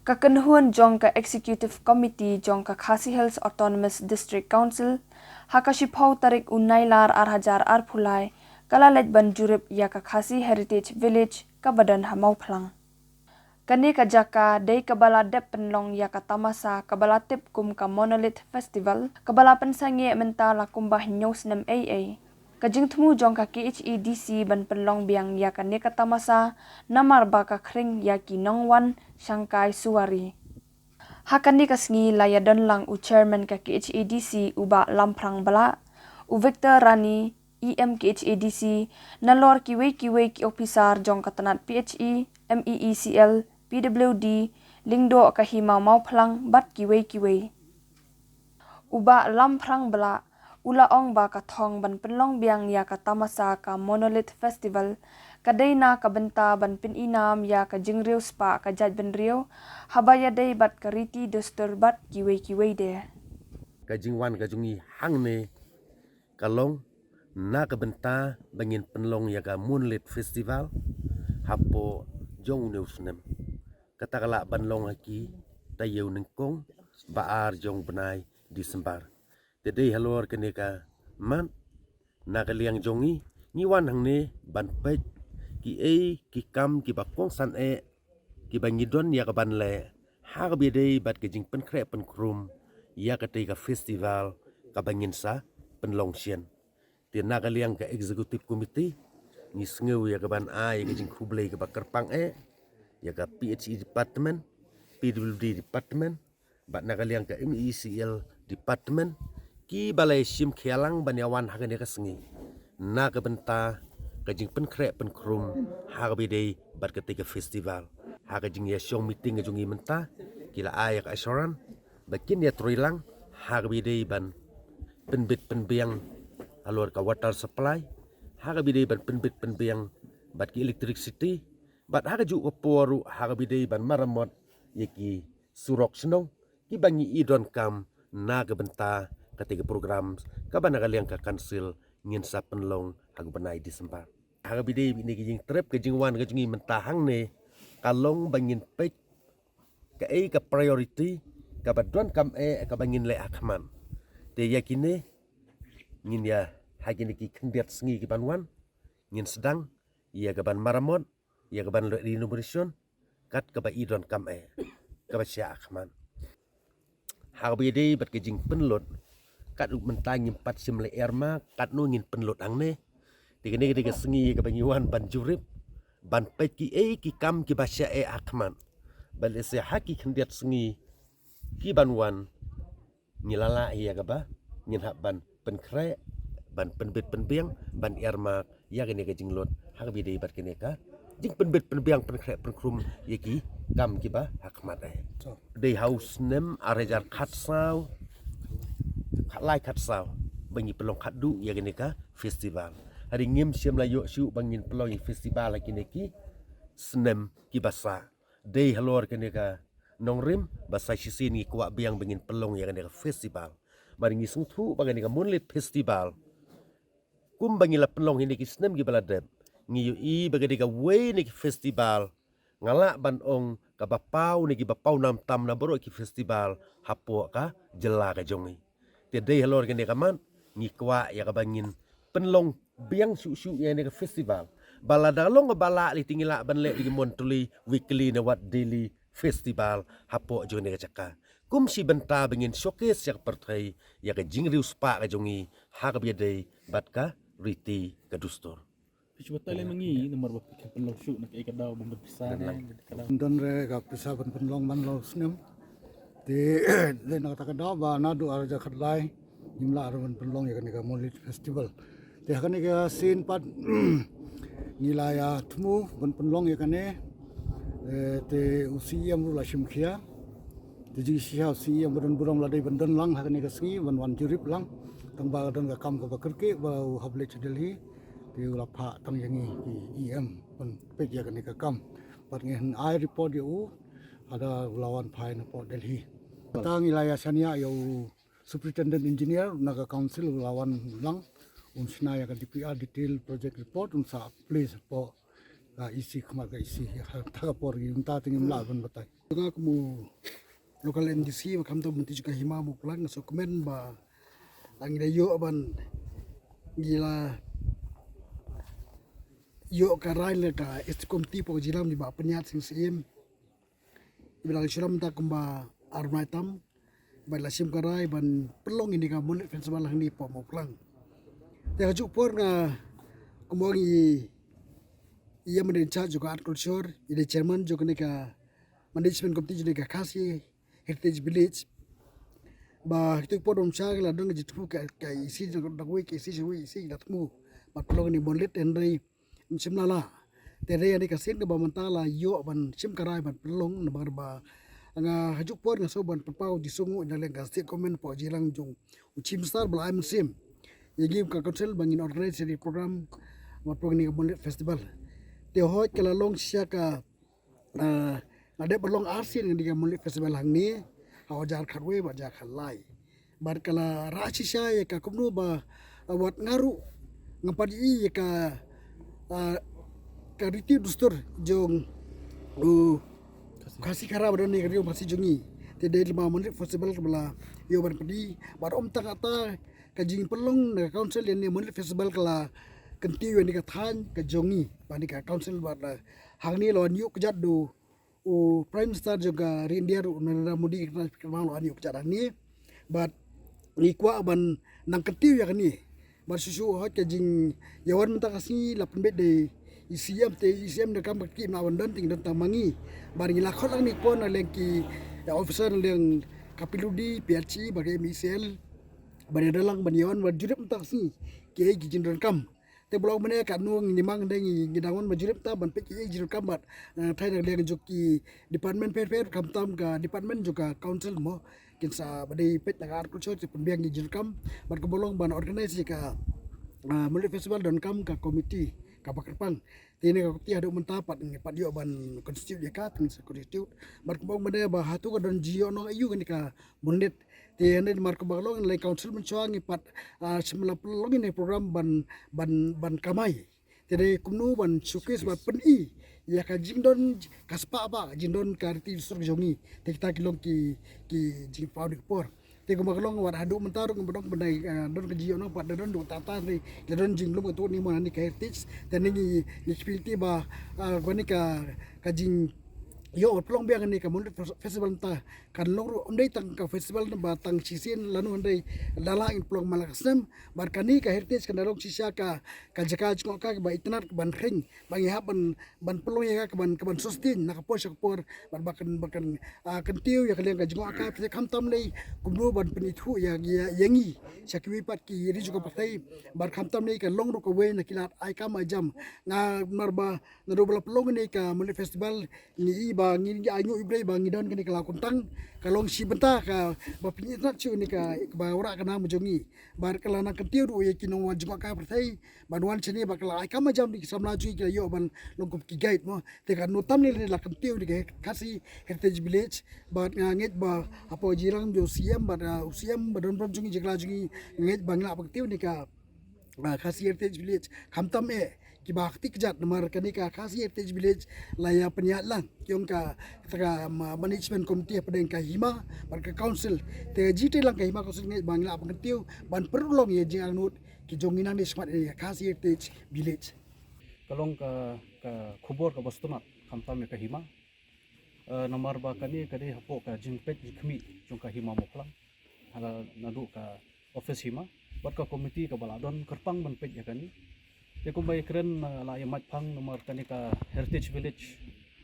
Kakenhuan jong ka Executive Committee jong ka Khasi Hills Autonomous District Council, hakashipau tarik unailar arhajar arphulai, kalalet ban jurip ya ka Khasi Heritage Village ka badan hamau plang. Kani ka jaka day kabala dep penlong ya ka tamasa kabala tip kum ka Monolith Festival, kabala pensangi mentala kumbah nyos nem AA. Kajing temu jong ka KHEDC ban penlong biang ya ka neka tamasa namar baka kring ya ki nongwan Shankai Suwari. Hakani kasngi layadan lang u chairman ka KHEDC uba lamprang bala, u Victor Rani EM KHEDC nalor kiwe ki officer jong katanat PHE, MEECL, PWD, lingdo kahima mau plang bat kiwe. Uba lamprang bala ula ong ba kathong ban penlong biang ya ka tamasa ka Monolith Festival kadai na ka benta ban pininam ya ka jingriu spa ka jaj benriu habaya day bat kariti dostur bat kiwe de ka jingwan ka jungi hangne kalong na ka benta bangin penlong ya ka Monolith Festival hapo jong neusnem katakala banlong haki tayew nengkong baar jong benai Disembar. Jadi halor keneka man nakaliang jongi ngiwan hangne ban pek ki kam ki bakong san ki bangidon ya ka ban le har bidei bat ke jing pen kre pen krum ya ka ka festival ka bangin sa pen longsien ti nakaliang ka executive committee ni sngew ya ka ban ya ka jing kublei ka bakar pang ya ka PHE department PWD department bat nakaliang ka MECL department ki balai sim khialang banyawan hagane ka sengi na ka benta ka jing pen kre pen krum harbi dei bat ketika festival haga jing ya show meeting ga jungi menta kila ayak assuran bakin ya truilang harbi dei ban penbit penbiang alor ka water supply harbi dei ban penbit penbiang bat ki electricity bat haga ju poru harbi dei ban maramot yaki surok senong ki bangi idon kam na ka benta ketika program kaban nakaliang ka kansil ngin sa penlong hag banai Disembar. Haga bidei ini kijing trip kijing wan kijingi mentahang ne kalong bangin pek ka priority ka baduan kam ka bangin le akman. Te yakine ngin ya hagini ki kendiat sengi ki banwan ngin sedang ya ka ban maramot ya ka ban renovation kat ka ba idon kam ka ba sya akman. Haga bidei bat kijing penlot kat mentang empat simle erma kat nungin penlot angne tiga sengi ke bangiwan ban jurip ban peki ki kam ki basya akman bal se haki kendiat sengi ki banwan ngilala ya gaba ngin hak ban penkre ban penbit penbiang ban erma ya gene ke jinglot hak bidei bat kene ka jing penbit penbiang penkre penkrum yaki kam ki ba hakmat dei house nem arejar khatsau lai khat sao bangi pelong khat du ya gene ka festival hari ngim siam la yo shu bangin pelong festival lagi neki snem ki basa dei halor kene ka nongrim basa sisin ni kwa biang bangin pelong ya gene ka festival bari ngi sung thu bangin ka Monolith Festival kum bangin la pelong ini ki snem ki baladep ngi yo i bagade ka we ni ki festival ngala ban ong ka bapau ni ki bapau nam tam na boro ki festival hapo ka jela ka jongi Tiada halor kene kaman ni kwa ya kabangin penlong biang su ya ne festival bala dalong bala li tingila ban le di montuli weekly na wat daily festival hapo jo ne chaka kum si benta bangin showcase yak pertai ya ka jingriu spa ka jongi ha ka biade bat ka riti ka dustor Pichuatale mangi nomor bapik penlong su nak ikadaw bang berpisah dan re ka pisah ban penlong man lo snem di le na ta kada ba na du arja khatlai nimla arban penlong ya ka Monolith Festival te hakane ka sin pat nila ya tumu ban penlong ya kane te usiam ru la shimkhia te ji sia usiam ban burong la dei bandan lang hakane ka singi ban wan jurip lang tang ba dan ka kam ka bakerke ba hable Delhi te ula pha tang yangi EM ban pek ya kane ka kam pat ngen ai report yu ada lawan pai na Port Delhi. Tang ilaya sania yo superintendent engineer naga council lawan lang unsna ya ka DPR detail project report unsa please po isi khma ga isi ta por gi unta tingim la ban batai. Juga kamu lokal MDC makam tu menti juga hima mu pulang so komen ba ang ida yo ban gila yo karai le ka istikom tipo jiram di ba penyat sing sim bilang suram ta kumba armaitam ba lasim karai ban pelong ini ka mulit festival hang ni po mu pulang te hajuk por nga kumongi ia mendenca juga art culture ide chairman juga ni ka management committee juga ka Khasi Heritage Village ba itu podom chag la dong jitu ka isi juga dagwe ka isi la tmu mat pelong ni bonlet henry simlala tere ani ka sin ka ba mantala yo ban sim karai ban pelong na ba nga hajuk por nga so ban papau di sungu na leng ka state comment po jilang jung uchim star bla am sim yagi ka council bangin organize di program mat pelong ni bonlet festival te hoi kala long sia ka ada belong asin yang dia mulik festival hang ni hawajar kharwe ba ja khalai bar kala rachi sha ya ka kumnu ba wat ngaru ngapadi ya ka riti dustur jong kasih khara badan ni kariu masih jungi te de lima mulik festival kala yo ban padi bar om tak ata ka jing pelong na council yang ni mulik festival kala kenti yang ni ka than ka jongi pani ka council bar hang ni lon yu kejat do Prime Minister juga India Narendra Modi kenal lo ani ucara ni but ikwa ban nang ketiu ya ni bar susu hot ke jing yawan menta kasi 8 bet de ICM de kam ki na wan dan ting dan tamangi bar ngila khot lang ni pon na lengki officer leng kapiludi PHC bagai misel bar dalang ban yawan bar jurip menta kasi ke gijin dan kam te blog mene ka nuang ni mang dengi gidangon majurip ta ban peki jiru kambat thai dang leng joki department fair kam tam ka department juga council mo kinsa bade pet nagar kultur te pembiang jiru kam ban ka bolong ban organize ka mulik festival dan kam ka komiti ka bakrpang tini ka ti adu mentapat ni padio ban constitute ya ka ting constitute ban ka bolong bade ba hatu ka don jio no ayu ni ka mundet ti ane mar ka bolong le council mencuang ipat semula pelong ni program ban kamai jadi kumnu ban showcase ban peni ya ka jingdon kaspa ba jingdon karti sur jongi te kita kilong ki jing paudi por te ko maglong war hadu mentar ko bodong bandai don ka jio no pat don do tata ni don jinglom ko ni mo ni ka heritage te ni spiriti ba ko ni ka jing yo pelong biang ni ka mulit festival ta kan long ondai tang ka festival na batang sisin lanu ondai dala in pelong malakasem bar kani ka heritage kan dalong sisa ka jaka jko ka ba itnat ban khring bang ya ban pelong ya ka ban sustain na ka pos ka por ban bakan kan tiu ya kaleng ka jko ka pte kham tam nei kumru ban penithu ya yangi sakwi pat ki ri jko patai bar kham tam nei ka long ro ko we na kilat ai ka ma jam nga marba na do pelong ni ka mulit festival ni ba ngin ayu ibrei ba ngidon kini kala kuntang kalong si benta ka ba pinyat chu ni ka ba ora kana mujongi bar kala na ketiu du ye kinong wa juma ka pertai banwan chini ba kala ai kama jam di samla chu ki yo ban longkup ki guide mo te kan notam ni la ketiu di Khasi Heritage Village ba nget ba apo jirang jo siam ba usiam ba don prom jungi jegla jungi nget bangla ba ketiu ni ka Khasi Heritage Village khamtam ki bakti kejat nomor kanika Khasi Heritage Village laya penyat lang kyong ka management committee pedeng ka hima ban ka council te jite lang ka hima council ngai bangla pengetiu ban perulong ye jing anut ki jonginang di smart ni Khasi Heritage Village kalong ka khubor ka bastomat khamtam ka hima nomor ba kani hapo ka jingpet jikmi jong ka hima moklang hala nadu ka office hima bat ka komiti ka baladon kerpang ban pet ya kani te ko bay kren la ya mat phang nomor kani ka heritage village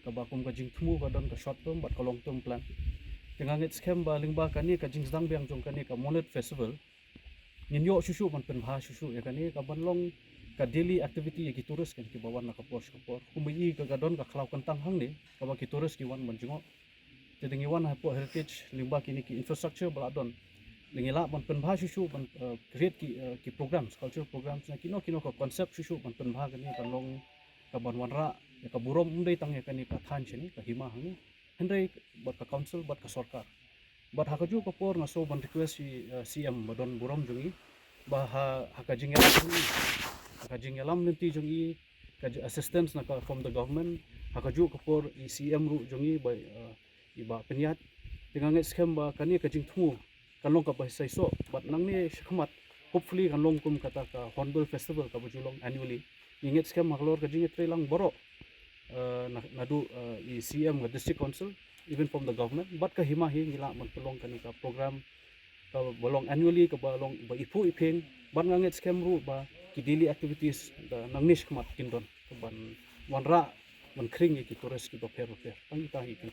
ka ba kum ka jing thmu ka don ka short term bat ka long term plan tengangit scam ba lingba kani ka jing zdang biang jong kani ka monet festival nin yo susu man pen bha susu ya kani ka ban long ka daily activity ya ki tourist kan ki bawan na ka por kumbi ka gadon ka khlaw kantang hang ni ka ba ki tourist ki wan man jingo te dengi wan ha po heritage lingba kini ki infrastructure baladon lingila ban pen bha susu ban create ki programs cultural programs na kino ka concept susu ban pen bha kani kan long ka ban wanra ya ka burom umdai tang ya kani ka than chini ka hima hang hendai bat ka council bat ka sarkar bat ha ka ju ka por na so ban request si CM badon burom jungi ba ha ka jingelam nanti jungi ka assistance na ka from the government ha ka ju ka por CM ru jungi by iba penyat dengan nget scam ba kani ka jing thu kan long ka ba sai so but nang ni shikmat hopefully kan long kum kata ka Hornbill Festival ka bujulong annually inget scam maklor ka jing lang boro nadu i CM ka district council even from the government but ka hima hi ngila man pelong kani ka program ka bolong annually ka bolong ba ipu ipeng ban nganget scam ru ba ki daily activities da nang nish kmat kindon ban wanra man kring ki tourist ki ba per tang ta hi kan